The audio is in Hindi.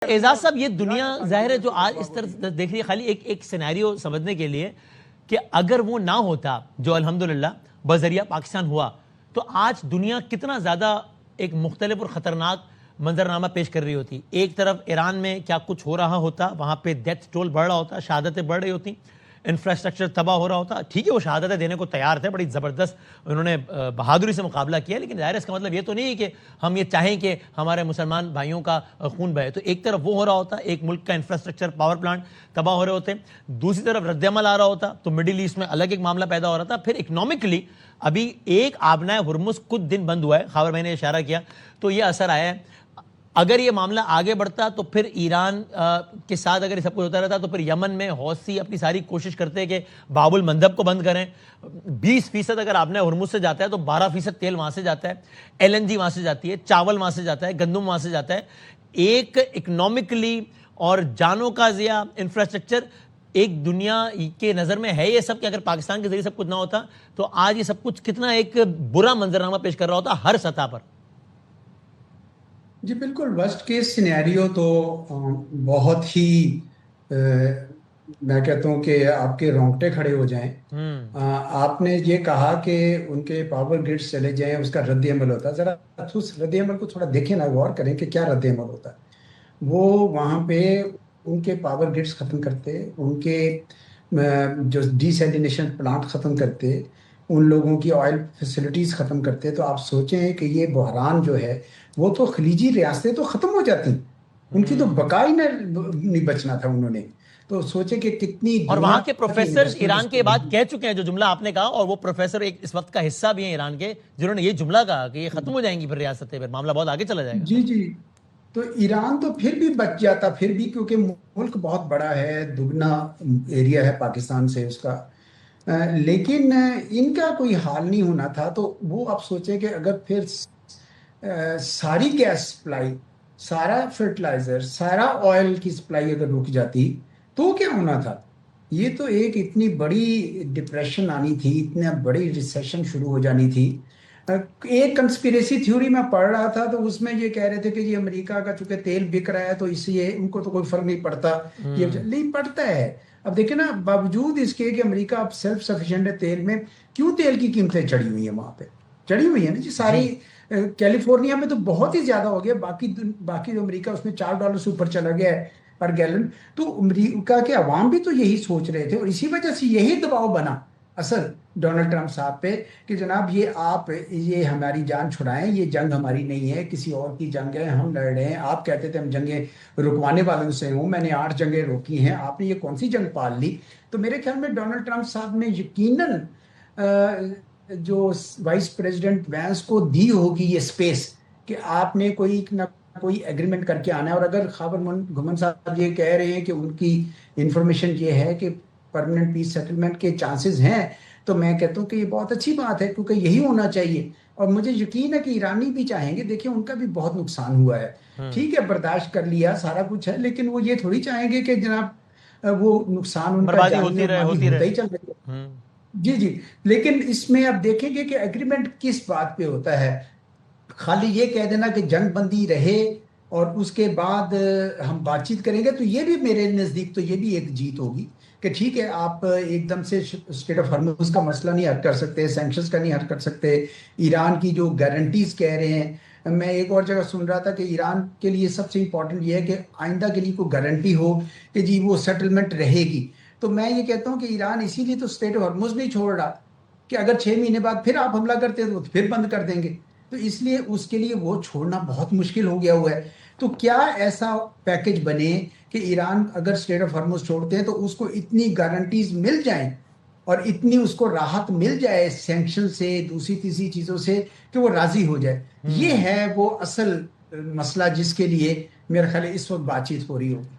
एजाज साहब, ये दुनिया जाहिर है जो आज इस तरह देख रही है, खाली एक सिनेरियो समझने के लिए कि अगर वो ना होता जो अल्हम्दुलिल्लाह बजरिया पाकिस्तान हुआ, तो आज दुनिया कितना ज़्यादा एक मुख्तलिफ और ख़तरनाक मंजरनामा पेश कर रही होती। एक तरफ ईरान में क्या कुछ हो रहा होता, वहाँ पे डेथ टोल बढ़ रहा होता, शहादतें बढ़ रही होती, इंफ्रास्ट्रक्चर तबाह हो रहा होता। ठीक है, वो शहादतें देने को तैयार थे, बड़ी ज़बरदस्त उन्होंने बहादुरी से मुकाबला किया, लेकिन ज़ाहिर इसका मतलब ये तो नहीं है कि हम ये चाहें कि हमारे मुसलमान भाइयों का खून बहे। तो एक तरफ वो हो रहा होता, एक मुल्क का इंफ्रास्ट्रक्चर, पावर प्लांट तबाह हो रहे होते, दूसरी तरफ रद्दअमल आ रहा होता, तो मिडिल ईस्ट में अलग एक मामला पैदा हो रहा था। फिर इकनॉमिकली अभी एक आबनाए हुर्मुज़ कुछ दिन बंद हुआ है, खबर मैंने इशारा किया, तो ये असर आया है। अगर ये मामला आगे बढ़ता तो फिर ईरान के साथ अगर सब कुछ होता रहता, तो फिर यमन में हौसी अपनी सारी कोशिश करते हैं कि बाबुल मंदब को बंद करें। 20% अगर आपने हुर्मुज़ से जाता है तो 12% तेल वहाँ से जाता है, LNG वहाँ से जाती है, चावल वहाँ से जाता है, गंदम वहाँ से जाता है। एक इकनॉमिकली और जानों का ज़िया इंफ्रास्ट्रक्चर एक दुनिया के नज़र में है ये सब, कि अगर पाकिस्तान के जरिए सब कुछ ना होता तो आज ये सब कुछ कितना एक बुरा मंजरनामा पेश कर रहा होता हर सतह पर। जी बिल्कुल, वर्स्ट केस सिनेरियो तो बहुत ही मैं कहता हूँ कि आपके रोंगटे खड़े हो जाएं। आपने ये कहा कि उनके पावर ग्रिड्स चले जाएं, उसका रद्द-ए-अमल होता है। ज़रा उस रद्द-ए-अमल को थोड़ा देखें ना, गौर करें कि क्या रद्द-ए-अमल होता है। वो वहाँ पे उनके पावर ग्रिड्स ख़त्म करते, उनके जो डिसैलिनेशन प्लांट ख़त्म करते, उन लोगों की ऑयल फैसिलिटीज़ ख़त्म करते, तो आप सोचें कि ये बहरान जो है वो तो खलीजी रियासतें तो ख़त्म हो जाती, उनकी तो बका ही नहीं बचना था उन्होंने। तो सोचे कि कितनी और दुनिया वहां के की प्रोफेसर इन्वेस्टमेंट ईरान के उसको बाद होगी। कह चुके हैं जो जुमला आपने कहा, और वो प्रोफेसर एक इस वक्त का हिस्सा भी है ईरान के, जिन्होंने ये जुमला कहा कि ये खत्म हो जाएंगी फिर रियासतें, फिर मामला बहुत आगे चला जाएगा। जी जी। तो ईरान तो फिर भी बच जाता, फिर भी, क्योंकि मुल्क बहुत बड़ा है, दुगना एरिया है पाकिस्तान से उसका। लेकिन इनका कोई हाल नहीं होना था। तो वो आप सोचें कि अगर फिर सारी गैस सप्लाई, सारा फर्टिलाइजर, सारा ऑयल की सप्लाई अगर रुक जाती तो क्या होना था। ये तो एक इतनी बड़ी डिप्रेशन आनी थी, इतनी बड़ी रिसेशन शुरू हो जानी थी। एक कंस्पिरेसी थ्योरी में पढ़ रहा था, तो उसमें ये कह रहे थे कि ये अमेरिका का चूंकि तेल बिक रहा है तो इसलिए उनको तो कोई फर्क नहीं पड़ता। ये नहीं पड़ता है। अब देखिए ना, बावजूद इसके कि अमेरिका अब सेल्फ सफिशिएंट है तेल में, क्यों तेल की कीमतें चढ़ी हुई है वहां पे, चढ़ी हुई है ना जी सारी। कैलिफोर्निया में तो बहुत ही ज्यादा हो गया, बाकी बाकी जो अमेरिका उसमें $4 से ऊपर चला गया है पर गैलन। तो अमेरिका के अवाम भी तो यही सोच रहे थे, और इसी वजह से यही दबाव बना असल डोनाल्ड ट्रंप साहब पे कि जनाब ये आप ये हमारी जान छुड़ाएं, ये जंग हमारी नहीं है, किसी और की जंग है, हम लड़ रहे हैं। आप कहते थे हम जंगें रुकवाने वालों से हूं, मैंने 8 जंगें रोकी हैं, आपने ये कौन सी जंग पाल ली। तो मेरे ख्याल में डोनाल्ड ट्रंप साहब ने यकीनन जो वाइस प्रेसिडेंट वैंस को दी होगी ये स्पेस कि आपने कोई ना कोई एग्रीमेंट करके आना है। और अगर खबर घुमन साहब ये कह रहे हैं कि उनकी इंफॉर्मेशन ये है कि परमानेंट पीस सेटलमेंट के चांसेस हैं, तो मैं कहता हूँ कि ये बहुत अच्छी बात है, क्योंकि यही होना चाहिए। और मुझे यकीन है कि ईरानी भी चाहेंगे। देखिए उनका भी बहुत नुकसान हुआ है, ठीक है, बर्दाश्त कर लिया, सारा कुछ है, लेकिन वो ये थोड़ी चाहेंगे कि जनाब वो नुकसान उनका बर्बादी जानी होती और रहे, माली होती होता रहे। ही चल रहा है। जी जी। लेकिन इसमें अब देखेंगे कि एग्रीमेंट किस बात पे होता है। खाली ये कह देना कि जंग बंदी रहे और उसके बाद हम बातचीत करेंगे, तो ये भी मेरे नज़दीक तो ये भी एक जीत होगी कि ठीक है, आप एकदम से स्टेट ऑफ हॉर्मुज का मसला नहीं हल कर सकते, सैंक्शंस का नहीं हल कर सकते। ईरान की जो गारंटीज कह रहे हैं, मैं एक और जगह सुन रहा था कि ईरान के लिए सबसे इंपॉर्टेंट ये है कि आइंदा के लिए कोई गारंटी हो कि जी वो सेटलमेंट रहेगी। तो मैं ये कहता हूँ कि ईरान इसीलिए तो स्टेट ऑफ हॉर्मुज नहीं छोड़ रहा कि अगर 6 महीने बाद फिर आप हमला करते हैं तो फिर बंद कर देंगे। तो इसलिए उसके लिए वो छोड़ना बहुत मुश्किल हो गया हुआ है। तो क्या ऐसा पैकेज बने कि ईरान अगर स्टेट ऑफ हॉर्मुज छोड़ते हैं तो उसको इतनी गारंटीज मिल जाएं और इतनी उसको राहत मिल जाए सैंक्शन से, दूसरी तीसरी चीजों से, कि वो राजी हो जाए। ये है वो असल मसला जिसके लिए मेरा ख्याल है इस वक्त बातचीत हो रही होगी।